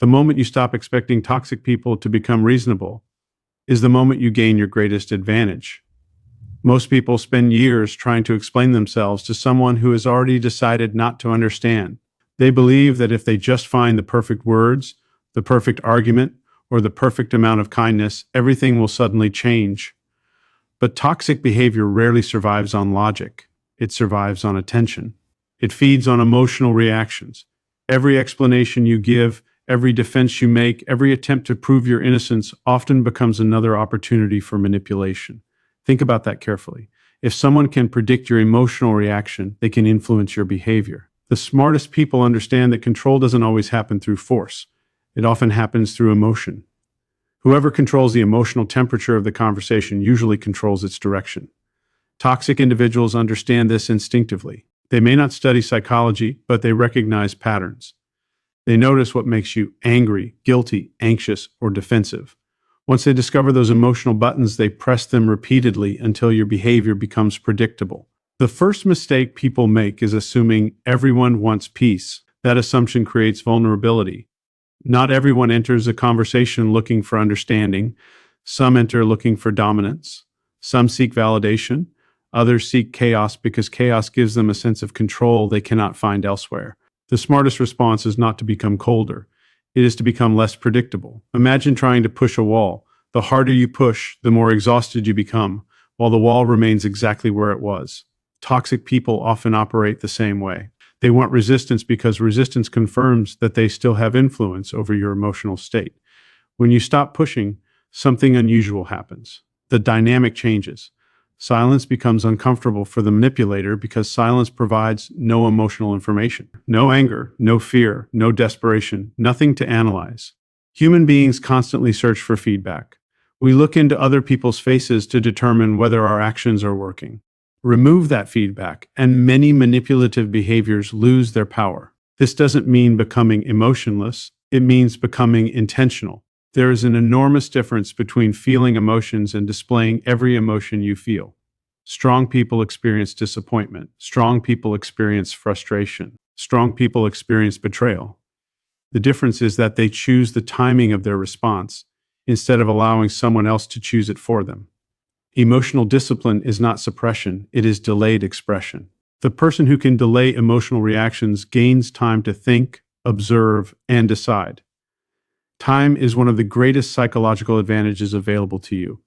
The moment you stop expecting toxic people to become reasonable is the moment you gain your greatest advantage. Most people spend years trying to explain themselves to someone who has already decided not to understand. They believe that if they just find the perfect words, the perfect argument, or the perfect amount of kindness, everything will suddenly change. But toxic behavior rarely survives on logic. It survives on attention. It feeds on emotional reactions. Every explanation you give, every defense you make, every attempt to prove your innocence often becomes another opportunity for manipulation. Think about that carefully. If someone can predict your emotional reaction, they can influence your behavior. The smartest people understand that control doesn't always happen through force. It often happens through emotion. Whoever controls the emotional temperature of the conversation usually controls its direction. Toxic individuals understand this instinctively. They may not study psychology, but they recognize patterns. They notice what makes you angry, guilty, anxious, or defensive. Once they discover those emotional buttons, they press them repeatedly until your behavior becomes predictable. The first mistake people make is assuming everyone wants peace. That assumption creates vulnerability. Not everyone enters a conversation looking for understanding. Some enter looking for dominance. Some seek validation. Others seek chaos because chaos gives them a sense of control they cannot find elsewhere. The smartest response is not to become colder. It is to become less predictable. Imagine trying to push a wall. The harder you push, the more exhausted you become, while the wall remains exactly where it was. Toxic people often operate the same way. They want resistance because resistance confirms that they still have influence over your emotional state. When you stop pushing, something unusual happens. The dynamic changes. Silence becomes uncomfortable for the manipulator because silence provides no emotional information. No anger, no fear, no desperation, nothing to analyze. Human beings constantly search for feedback. We look into other people's faces to determine whether our actions are working. Remove that feedback, and many manipulative behaviors lose their power. This doesn't mean becoming emotionless. It means becoming intentional. There is an enormous difference between feeling emotions and displaying every emotion you feel. Strong people experience disappointment. Strong people experience frustration. Strong people experience betrayal. The difference is that they choose the timing of their response instead of allowing someone else to choose it for them. Emotional discipline is not suppression, it is delayed expression. The person who can delay emotional reactions gains time to think, observe, and decide. Time is one of the greatest psychological advantages available to you.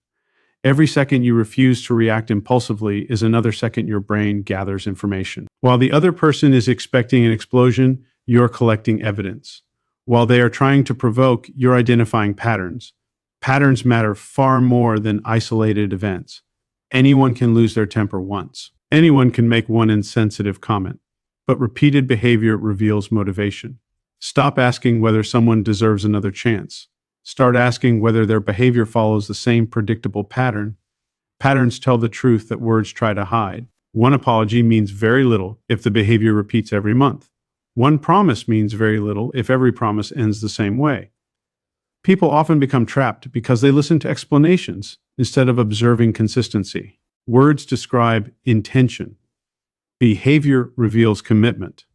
Every second you refuse to react impulsively is another second your brain gathers information. While the other person is expecting an explosion, you're collecting evidence. While they are trying to provoke, you're identifying patterns. Patterns matter far more than isolated events. Anyone can lose their temper once. Anyone can make one insensitive comment. But repeated behavior reveals motivation. Stop asking whether someone deserves another chance. Start asking whether their behavior follows the same predictable pattern. Patterns tell the truth that words try to hide. One apology means very little if the behavior repeats every month. One promise means very little if every promise ends the same way. People often become trapped because they listen to explanations instead of observing consistency. Words describe intention. Behavior reveals commitment.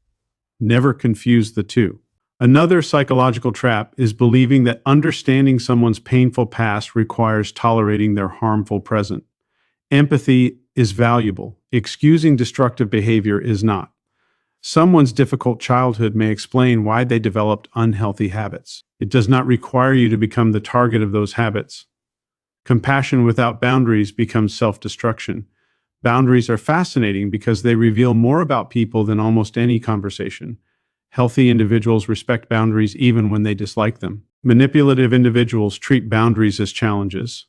Never confuse the two. Another psychological trap is believing that understanding someone's painful past requires tolerating their harmful present. Empathy is valuable. Excusing destructive behavior is not. Someone's difficult childhood may explain why they developed unhealthy habits. It does not require you to become the target of those habits. Compassion without boundaries becomes self-destruction. Boundaries are fascinating because they reveal more about people than almost any conversation. Healthy individuals respect boundaries even when they dislike them. Manipulative individuals treat boundaries as challenges.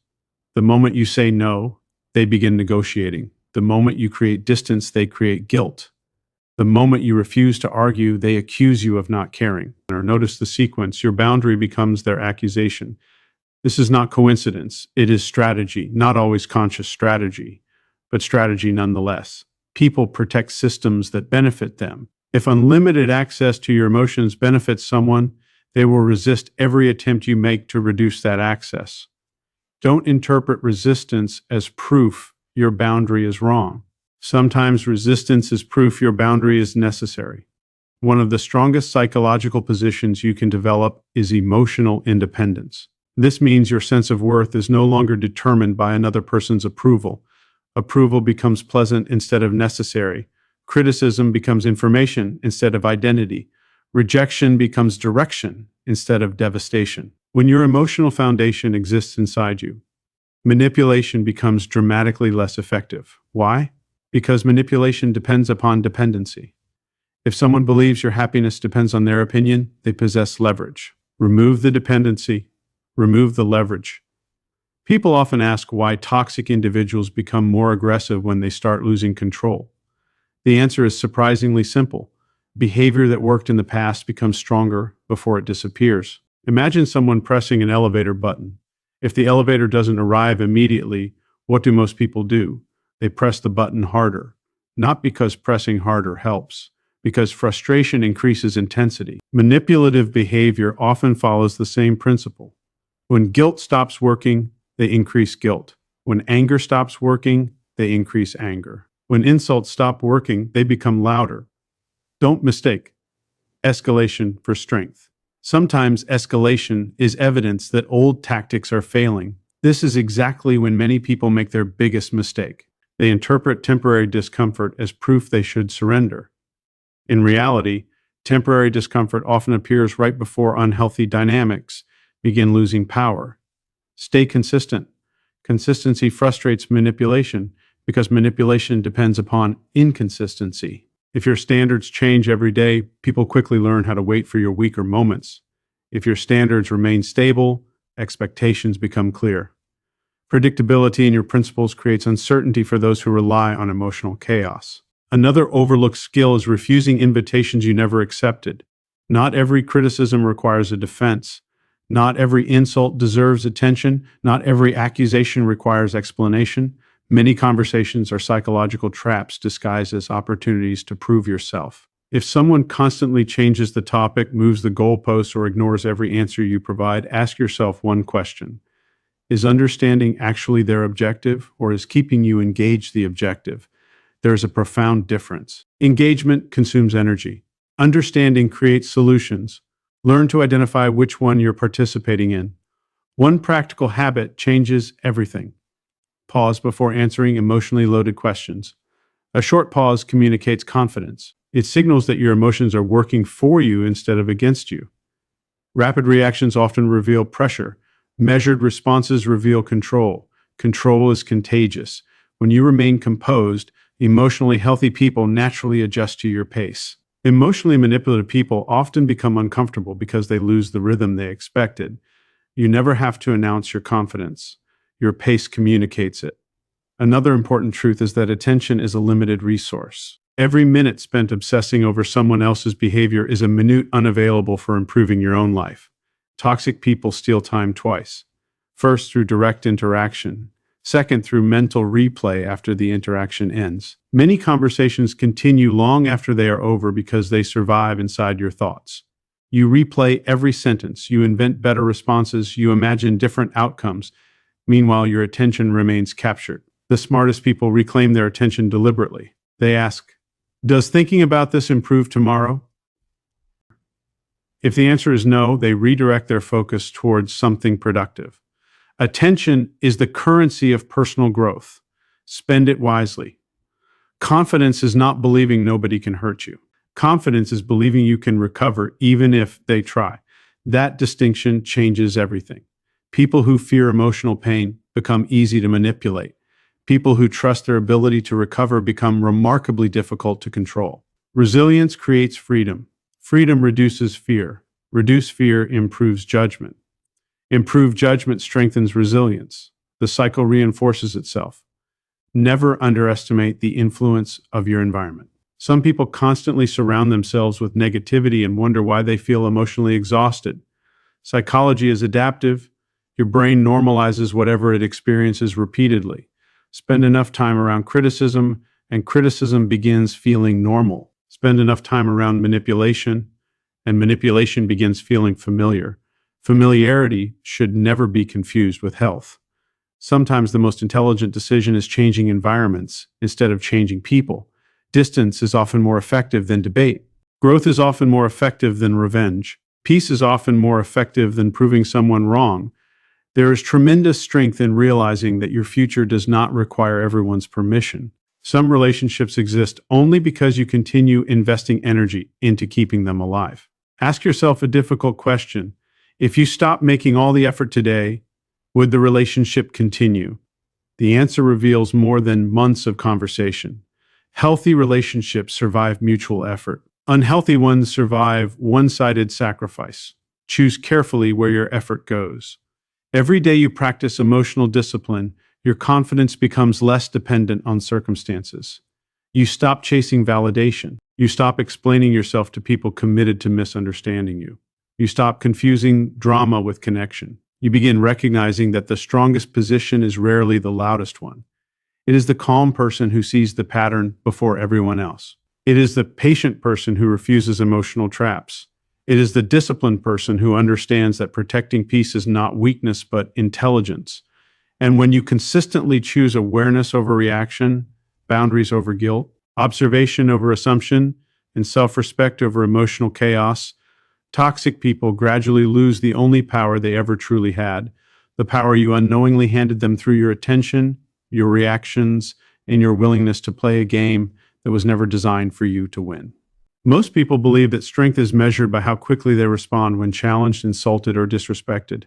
The moment you say no, they begin negotiating. The moment you create distance, they create guilt. The moment you refuse to argue, they accuse you of not caring. Or notice the sequence. Your boundary becomes their accusation. This is not coincidence. It is strategy, not always conscious strategy, but strategy nonetheless. People protect systems that benefit them. If unlimited access to your emotions benefits someone, they will resist every attempt you make to reduce that access. Don't interpret resistance as proof your boundary is wrong. Sometimes resistance is proof your boundary is necessary. One of the strongest psychological positions you can develop is emotional independence. This means your sense of worth is no longer determined by another person's approval. Approval becomes pleasant instead of necessary. Criticism becomes information instead of identity. Rejection becomes direction instead of devastation. When your emotional foundation exists inside you, manipulation becomes dramatically less effective. Why? Because manipulation depends upon dependency. If someone believes your happiness depends on their opinion, they possess leverage. Remove the dependency, remove the leverage. People often ask why toxic individuals become more aggressive when they start losing control. The answer is surprisingly simple. Behavior that worked in the past becomes stronger before it disappears. Imagine someone pressing an elevator button. If the elevator doesn't arrive immediately, what do most people do? They press the button harder. Not because pressing harder helps, because frustration increases intensity. Manipulative behavior often follows the same principle. When guilt stops working, they increase guilt. When anger stops working, they increase anger. When insults stop working, they become louder. Don't mistake escalation for strength. Sometimes escalation is evidence that old tactics are failing. This is exactly when many people make their biggest mistake. They interpret temporary discomfort as proof they should surrender. In reality, temporary discomfort often appears right before unhealthy dynamics begin losing power. Stay consistent. Consistency frustrates manipulation because manipulation depends upon inconsistency. If your standards change every day, people quickly learn how to wait for your weaker moments. If your standards remain stable, expectations become clear. Predictability in your principles creates uncertainty for those who rely on emotional chaos. Another overlooked skill is refusing invitations you never accepted. Not every criticism requires a defense. Not every insult deserves attention. Not every accusation requires explanation. Many conversations are psychological traps disguised as opportunities to prove yourself. If someone constantly changes the topic, moves the goalposts, or ignores every answer you provide, ask yourself one question. Is understanding actually their objective, or is keeping you engaged the objective? There is a profound difference. Engagement consumes energy. Understanding creates solutions. Learn to identify which one you're participating in. One practical habit changes everything. Pause before answering emotionally loaded questions. A short pause communicates confidence. It signals that your emotions are working for you instead of against you. Rapid reactions often reveal pressure. Measured responses reveal control. Control is contagious. When you remain composed, emotionally healthy people naturally adjust to your pace. Emotionally manipulative people often become uncomfortable because they lose the rhythm they expected. You never have to announce your confidence. Your pace communicates it. Another important truth is that attention is a limited resource. Every minute spent obsessing over someone else's behavior is a minute unavailable for improving your own life. Toxic people steal time twice. First, through direct interaction. Second, through mental replay after the interaction ends. Many conversations continue long after they are over because they survive inside your thoughts. You replay every sentence, you invent better responses, you imagine different outcomes. Meanwhile, your attention remains captured. The smartest people reclaim their attention deliberately. They ask, does thinking about this improve tomorrow? If the answer is no, they redirect their focus towards something productive. Attention is the currency of personal growth. Spend it wisely. Confidence is not believing nobody can hurt you. Confidence is believing you can recover even if they try. That distinction changes everything. People who fear emotional pain become easy to manipulate. People who trust their ability to recover become remarkably difficult to control. Resilience creates freedom. Freedom reduces fear. Reduced fear improves judgment. Improved judgment strengthens resilience. The cycle reinforces itself. Never underestimate the influence of your environment. Some people constantly surround themselves with negativity and wonder why they feel emotionally exhausted. Psychology is adaptive. Your brain normalizes whatever it experiences repeatedly. Spend enough time around criticism, and criticism begins feeling normal. Spend enough time around manipulation, and manipulation begins feeling familiar. Familiarity should never be confused with health. Sometimes the most intelligent decision is changing environments instead of changing people. Distance is often more effective than debate. Growth is often more effective than revenge. Peace is often more effective than proving someone wrong. There is tremendous strength in realizing that your future does not require everyone's permission. Some relationships exist only because you continue investing energy into keeping them alive. Ask yourself a difficult question. If you stop making all the effort today, would the relationship continue? The answer reveals more than months of conversation. Healthy relationships survive mutual effort. Unhealthy ones survive one-sided sacrifice. Choose carefully where your effort goes. Every day you practice emotional discipline, your confidence becomes less dependent on circumstances. You stop chasing validation. You stop explaining yourself to people committed to misunderstanding you. You stop confusing drama with connection. You begin recognizing that the strongest position is rarely the loudest one. It is the calm person who sees the pattern before everyone else. It is the patient person who refuses emotional traps. It is the disciplined person who understands that protecting peace is not weakness but intelligence. And when you consistently choose awareness over reaction, boundaries over guilt, observation over assumption, and self-respect over emotional chaos, toxic people gradually lose the only power they ever truly had, the power you unknowingly handed them through your attention, your reactions, and your willingness to play a game that was never designed for you to win. Most people believe that strength is measured by how quickly they respond when challenged, insulted, or disrespected.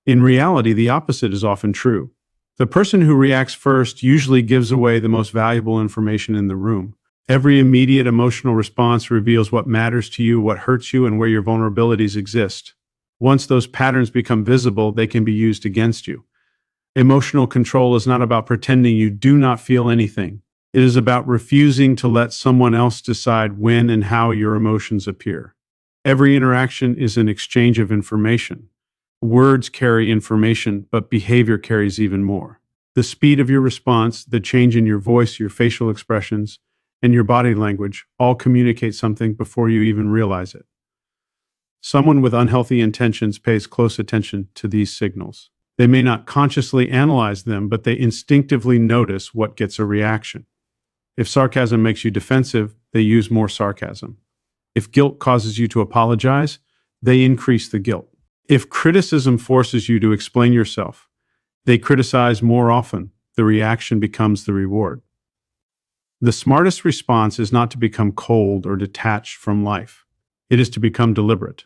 In reality, the opposite is often true. The person who reacts first usually gives away the most valuable information in the room. Every immediate emotional response reveals what matters to you, what hurts you, and where your vulnerabilities exist. Once those patterns become visible, they can be used against you. Emotional control is not about pretending you do not feel anything. It is about refusing to let someone else decide when and how your emotions appear. Every interaction is an exchange of information. Words carry information, but behavior carries even more. The speed of your response, the change in your voice, your facial expressions, and your body language all communicate something before you even realize it. Someone with unhealthy intentions pays close attention to these signals. They may not consciously analyze them, but they instinctively notice what gets a reaction. If sarcasm makes you defensive, they use more sarcasm. If guilt causes you to apologize, they increase the guilt. If criticism forces you to explain yourself, they criticize more often. The reaction becomes the reward. The smartest response is not to become cold or detached from life. It is to become deliberate.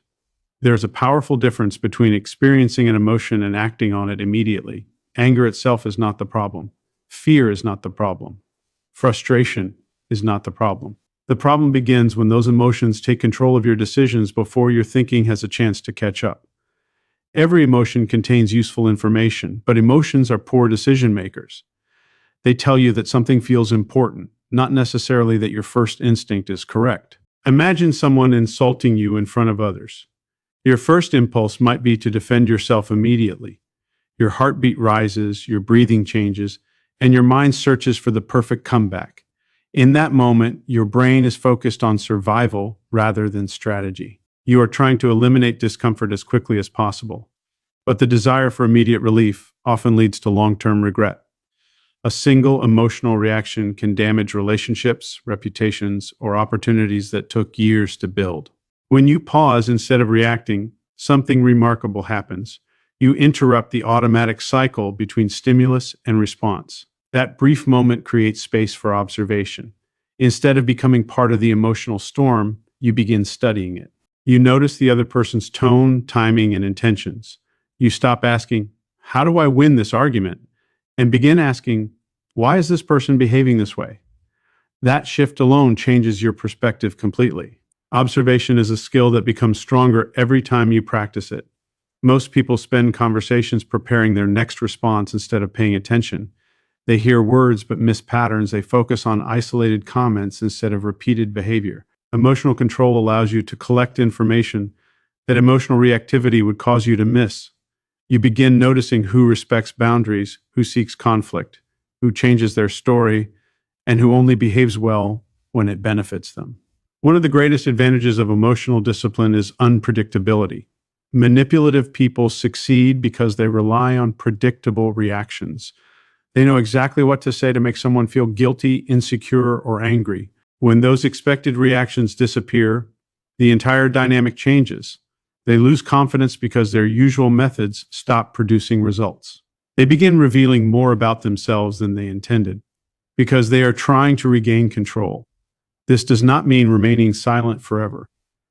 There is a powerful difference between experiencing an emotion and acting on it immediately. Anger itself is not the problem. Fear is not the problem. Frustration is not the problem. The problem begins when those emotions take control of your decisions before your thinking has a chance to catch up. Every emotion contains useful information, but emotions are poor decision makers. They tell you that something feels important, not necessarily that your first instinct is correct. Imagine someone insulting you in front of others. Your first impulse might be to defend yourself immediately. Your heartbeat rises, your breathing changes, and your mind searches for the perfect comeback. In that moment, your brain is focused on survival rather than strategy. You are trying to eliminate discomfort as quickly as possible. But the desire for immediate relief often leads to long-term regret. A single emotional reaction can damage relationships, reputations, or opportunities that took years to build. When you pause instead of reacting, something remarkable happens. You interrupt the automatic cycle between stimulus and response. That brief moment creates space for observation. Instead of becoming part of the emotional storm, you begin studying it. You notice the other person's tone, timing, and intentions. You stop asking, "How do I win this argument?" and begin asking, "Why is this person behaving this way?" That shift alone changes your perspective completely. Observation is a skill that becomes stronger every time you practice it. Most people spend conversations preparing their next response instead of paying attention. They hear words but miss patterns. They focus on isolated comments instead of repeated behavior. Emotional control allows you to collect information that emotional reactivity would cause you to miss. You begin noticing who respects boundaries, who seeks conflict, who changes their story, and who only behaves well when it benefits them. One of the greatest advantages of emotional discipline is unpredictability. Manipulative people succeed because they rely on predictable reactions. They know exactly what to say to make someone feel guilty, insecure, or angry. When those expected reactions disappear, the entire dynamic changes. They lose confidence because their usual methods stop producing results. They begin revealing more about themselves than they intended, because they are trying to regain control. This does not mean remaining silent forever.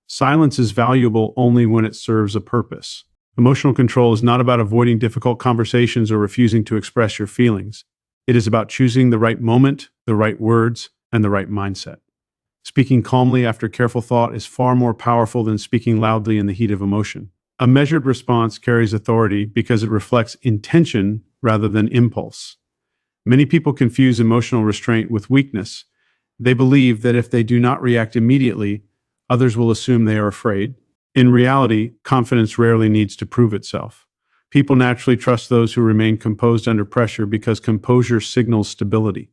Silence is valuable only when it serves a purpose. Emotional control is not about avoiding difficult conversations or refusing to express your feelings. It is about choosing the right moment, the right words, and the right mindset. Speaking calmly after careful thought is far more powerful than speaking loudly in the heat of emotion. A measured response carries authority because it reflects intention rather than impulse. Many people confuse emotional restraint with weakness. They believe that if they do not react immediately, others will assume they are afraid. In reality, confidence rarely needs to prove itself. People naturally trust those who remain composed under pressure because composure signals stability.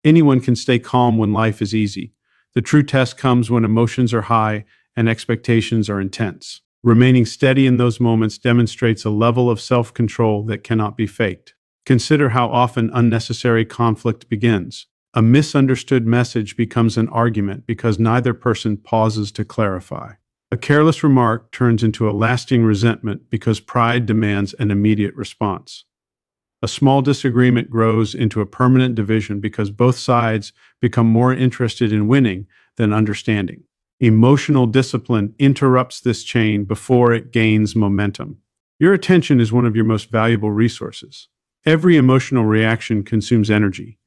Anyone can stay calm when life is easy. The true test comes when emotions are high and expectations are intense. Remaining steady in those moments demonstrates a level of self-control that cannot be faked. Consider how often unnecessary conflict begins. A misunderstood message becomes an argument because neither person pauses to clarify. A careless remark turns into a lasting resentment because pride demands an immediate response. A small disagreement grows into a permanent division because both sides become more interested in winning than understanding. Emotional discipline interrupts this chain before it gains momentum. Your attention is one of your most valuable resources. Every emotional reaction consumes energy.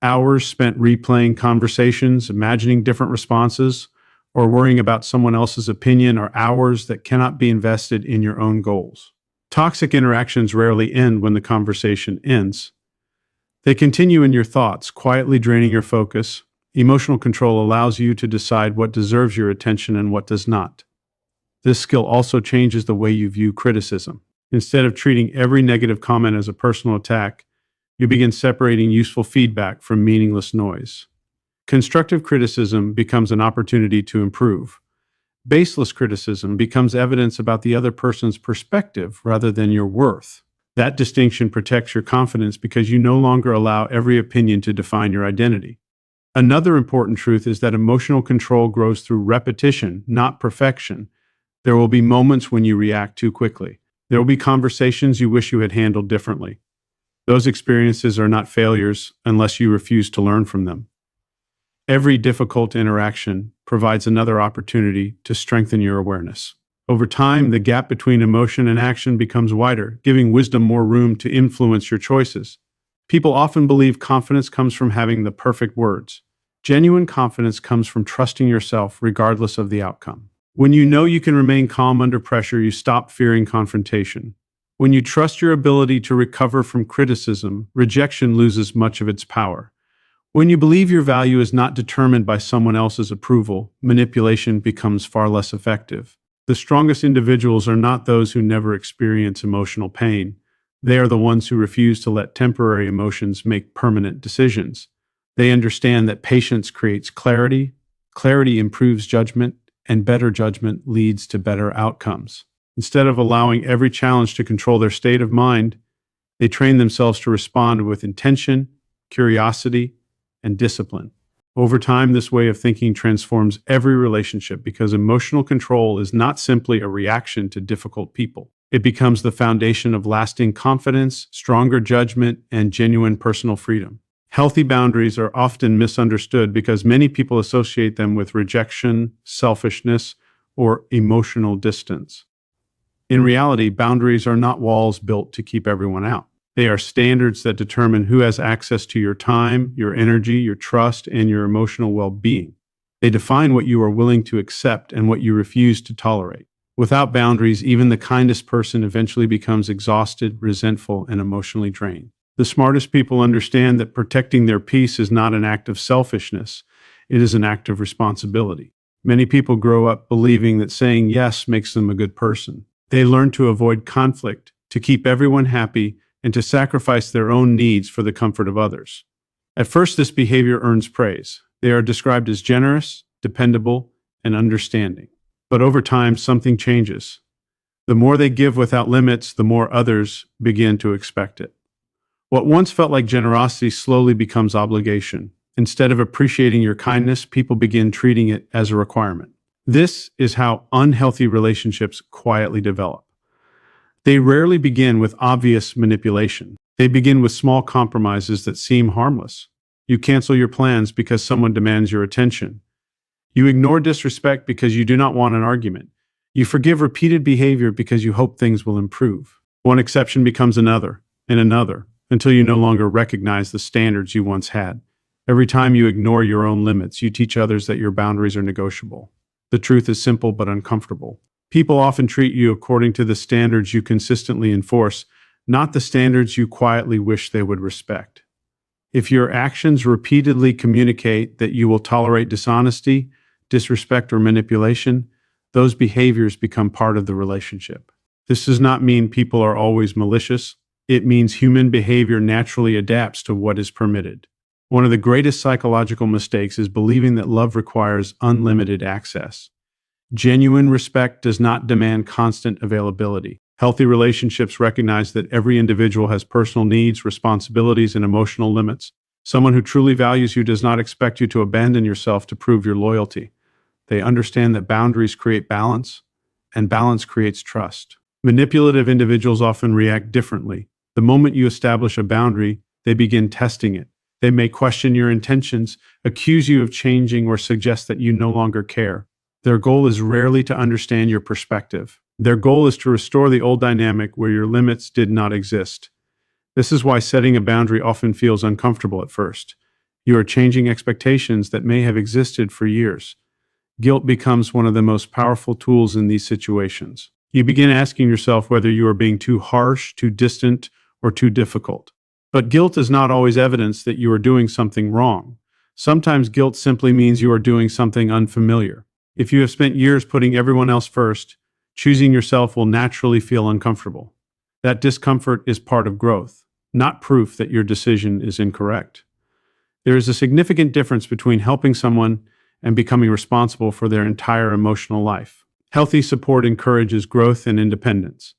Hours spent replaying conversations, imagining different responses, or worrying about someone else's opinion are hours that cannot be invested in your own goals. Toxic interactions rarely end when the conversation ends. They continue in your thoughts, quietly draining your focus. Emotional control allows you to decide what deserves your attention and what does not. This skill also changes the way you view criticism. Instead of treating every negative comment as a personal attack, you begin separating useful feedback from meaningless noise. Constructive criticism becomes an opportunity to improve. Baseless criticism becomes evidence about the other person's perspective rather than your worth. That distinction protects your confidence because you no longer allow every opinion to define your identity. Another important truth is that emotional control grows through repetition, not perfection. There will be moments when you react too quickly. There will be conversations you wish you had handled differently. Those experiences are not failures unless you refuse to learn from them. Every difficult interaction provides another opportunity to strengthen your awareness. Over time, the gap between emotion and action becomes wider, giving wisdom more room to influence your choices. People often believe confidence comes from having the perfect words. Genuine confidence comes from trusting yourself regardless of the outcome. When you know you can remain calm under pressure, you stop fearing confrontation. When you trust your ability to recover from criticism, rejection loses much of its power. When you believe your value is not determined by someone else's approval, manipulation becomes far less effective. The strongest individuals are not those who never experience emotional pain. They are the ones who refuse to let temporary emotions make permanent decisions. They understand that patience creates clarity, clarity improves judgment, and better judgment leads to better outcomes. Instead of allowing every challenge to control their state of mind, they train themselves to respond with intention, curiosity, and discipline. Over time, this way of thinking transforms every relationship because emotional control is not simply a reaction to difficult people. It becomes the foundation of lasting confidence, stronger judgment, and genuine personal freedom. Healthy boundaries are often misunderstood because many people associate them with rejection, selfishness, or emotional distance. In reality, boundaries are not walls built to keep everyone out. They are standards that determine who has access to your time, your energy, your trust, and your emotional well-being. They define what you are willing to accept and what you refuse to tolerate. Without boundaries, even the kindest person eventually becomes exhausted, resentful, and emotionally drained. The smartest people understand that protecting their peace is not an act of selfishness. It is an act of responsibility. Many people grow up believing that saying yes makes them a good person. They learn to avoid conflict, to keep everyone happy, and to sacrifice their own needs for the comfort of others. At first, this behavior earns praise. They are described as generous, dependable, and understanding. But over time, something changes. The more they give without limits, the more others begin to expect it. What once felt like generosity slowly becomes obligation. Instead of appreciating your kindness, people begin treating it as a requirement. This is how unhealthy relationships quietly develop. They rarely begin with obvious manipulation. They begin with small compromises that seem harmless. You cancel your plans because someone demands your attention. You ignore disrespect because you do not want an argument. You forgive repeated behavior because you hope things will improve. One exception becomes another, and another, until you no longer recognize the standards you once had. Every time you ignore your own limits, you teach others that your boundaries are negotiable. The truth is simple but uncomfortable. People often treat you according to the standards you consistently enforce, not the standards you quietly wish they would respect. If your actions repeatedly communicate that you will tolerate dishonesty, disrespect, or manipulation, those behaviors become part of the relationship. This does not mean people are always malicious. It means human behavior naturally adapts to what is permitted. One of the greatest psychological mistakes is believing that love requires unlimited access. Genuine respect does not demand constant availability. Healthy relationships recognize that every individual has personal needs, responsibilities, and emotional limits. Someone who truly values you does not expect you to abandon yourself to prove your loyalty. They understand that boundaries create balance, and balance creates trust. Manipulative individuals often react differently. The moment you establish a boundary, they begin testing it. They may question your intentions, accuse you of changing, or suggest that you no longer care. Their goal is rarely to understand your perspective. Their goal is to restore the old dynamic where your limits did not exist. This is why setting a boundary often feels uncomfortable at first. You are changing expectations that may have existed for years. Guilt becomes one of the most powerful tools in these situations. You begin asking yourself whether you are being too harsh, too distant, or too difficult. But guilt is not always evidence that you are doing something wrong. Sometimes guilt simply means you are doing something unfamiliar. If you have spent years putting everyone else first, choosing yourself will naturally feel uncomfortable. That discomfort is part of growth, not proof that your decision is incorrect. There is a significant difference between helping someone and becoming responsible for their entire emotional life. Healthy support encourages growth and independence.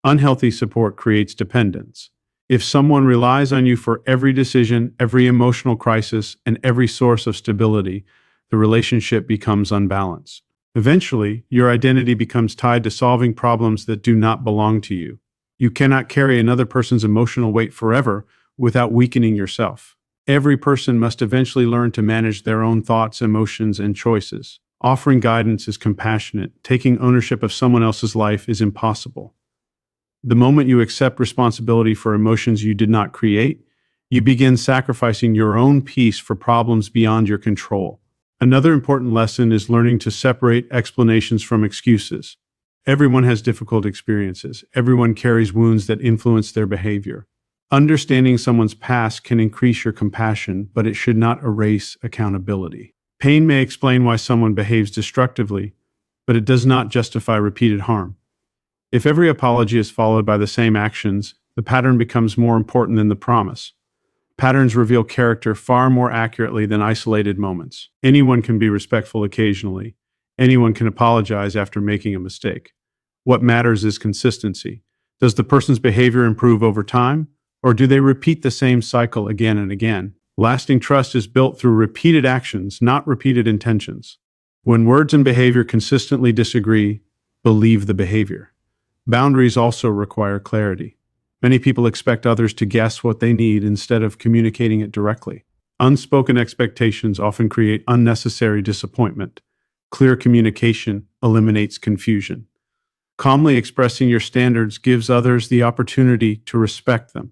Unhealthy support creates dependence. If someone relies on you for every decision, every emotional crisis, and every source of stability, the relationship becomes unbalanced. Eventually, your identity becomes tied to solving problems that do not belong to you. You cannot carry another person's emotional weight forever without weakening yourself. Every person must eventually learn to manage their own thoughts, emotions, and choices. Offering guidance is compassionate. Taking ownership of someone else's life is impossible. The moment you accept responsibility for emotions you did not create, you begin sacrificing your own peace for problems beyond your control. Another important lesson is learning to separate explanations from excuses. Everyone has difficult experiences. Everyone carries wounds that influence their behavior. Understanding someone's past can increase your compassion, but it should not erase accountability. Pain may explain why someone behaves destructively, but it does not justify repeated harm. If every apology is followed by the same actions, the pattern becomes more important than the promise. Patterns reveal character far more accurately than isolated moments. Anyone can be respectful occasionally. Anyone can apologize after making a mistake. What matters is consistency. Does the person's behavior improve over time, or do they repeat the same cycle again and again? Lasting trust is built through repeated actions, not repeated intentions. When words and behavior consistently disagree, believe the behavior. Boundaries also require clarity. Many people expect others to guess what they need instead of communicating it directly. Unspoken expectations often create unnecessary disappointment. Clear communication eliminates confusion. Calmly expressing your standards gives others the opportunity to respect them.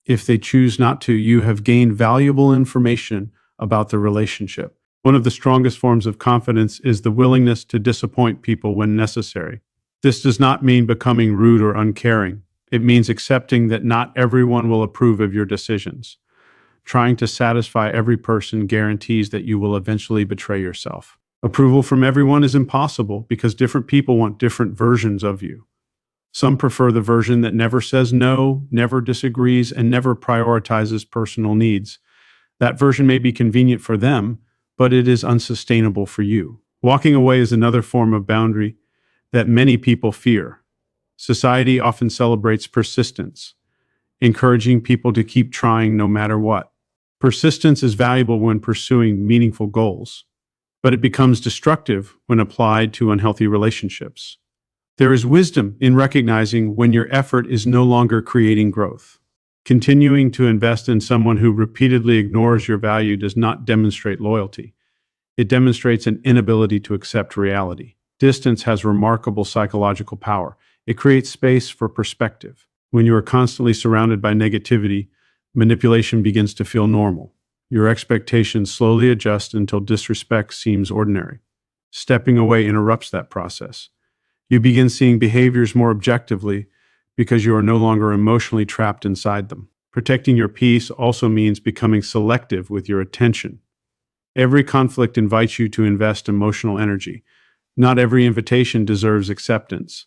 If they choose not to, you have gained valuable information about the relationship. One of the strongest forms of confidence is the willingness to disappoint people when necessary. This does not mean becoming rude or uncaring. It means accepting that not everyone will approve of your decisions. Trying to satisfy every person guarantees that you will eventually betray yourself. Approval from everyone is impossible because different people want different versions of you. Some prefer the version that never says no, never disagrees, and never prioritizes personal needs. That version may be convenient for them, but it is unsustainable for you. Walking away is another form of boundary that many people fear. Society often celebrates persistence, encouraging people to keep trying no matter what. Persistence is valuable when pursuing meaningful goals. but it becomes destructive when applied to unhealthy relationships. There is wisdom in recognizing when your effort is no longer creating growth. Continuing to invest in someone who repeatedly ignores your value does not demonstrate loyalty. It demonstrates an inability to accept reality. Distance has remarkable psychological power. It creates space for perspective. When you are constantly surrounded by negativity, manipulation begins to feel normal. Your expectations slowly adjust until disrespect seems ordinary. Stepping away interrupts that process. You begin seeing behaviors more objectively because you are no longer emotionally trapped inside them. Protecting your peace also means becoming selective with your attention. Every conflict invites you to invest emotional energy. Not every invitation deserves acceptance.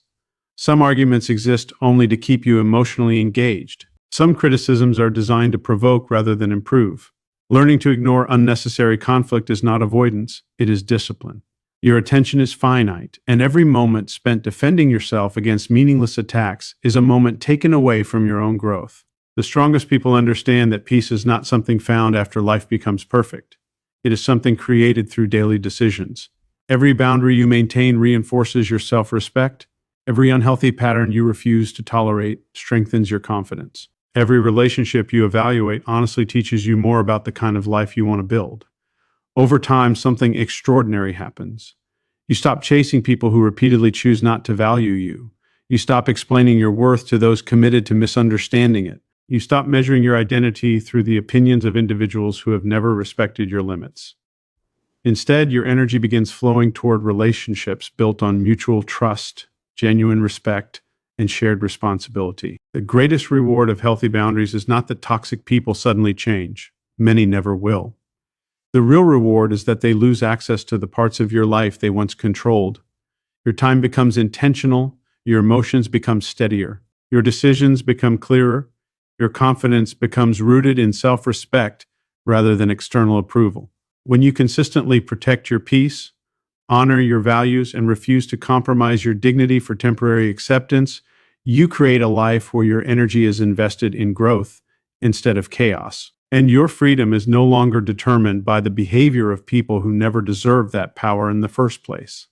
Some arguments exist only to keep you emotionally engaged. Some criticisms are designed to provoke rather than improve. Learning to ignore unnecessary conflict is not avoidance, it is discipline. Your attention is finite, and every moment spent defending yourself against meaningless attacks is a moment taken away from your own growth. The strongest people understand that peace is not something found after life becomes perfect. It is something created through daily decisions. Every boundary you maintain reinforces your self-respect. Every unhealthy pattern you refuse to tolerate strengthens your confidence. Every relationship you evaluate honestly teaches you more about the kind of life you want to build. Over time, something extraordinary happens. You stop chasing people who repeatedly choose not to value you. You stop explaining your worth to those committed to misunderstanding it. You stop measuring your identity through the opinions of individuals who have never respected your limits. Instead, your energy begins flowing toward relationships built on mutual trust, genuine respect, and shared responsibility. The greatest reward of healthy boundaries is not that toxic people suddenly change. Many never will. The real reward is that they lose access to the parts of your life they once controlled. Your time becomes intentional, your emotions become steadier, your decisions become clearer, your confidence becomes rooted in self-respect rather than external approval. When you consistently protect your peace, honor your values, and refuse to compromise your dignity for temporary acceptance, you create a life where your energy is invested in growth instead of chaos. And your freedom is no longer determined by the behavior of people who never deserved that power in the first place.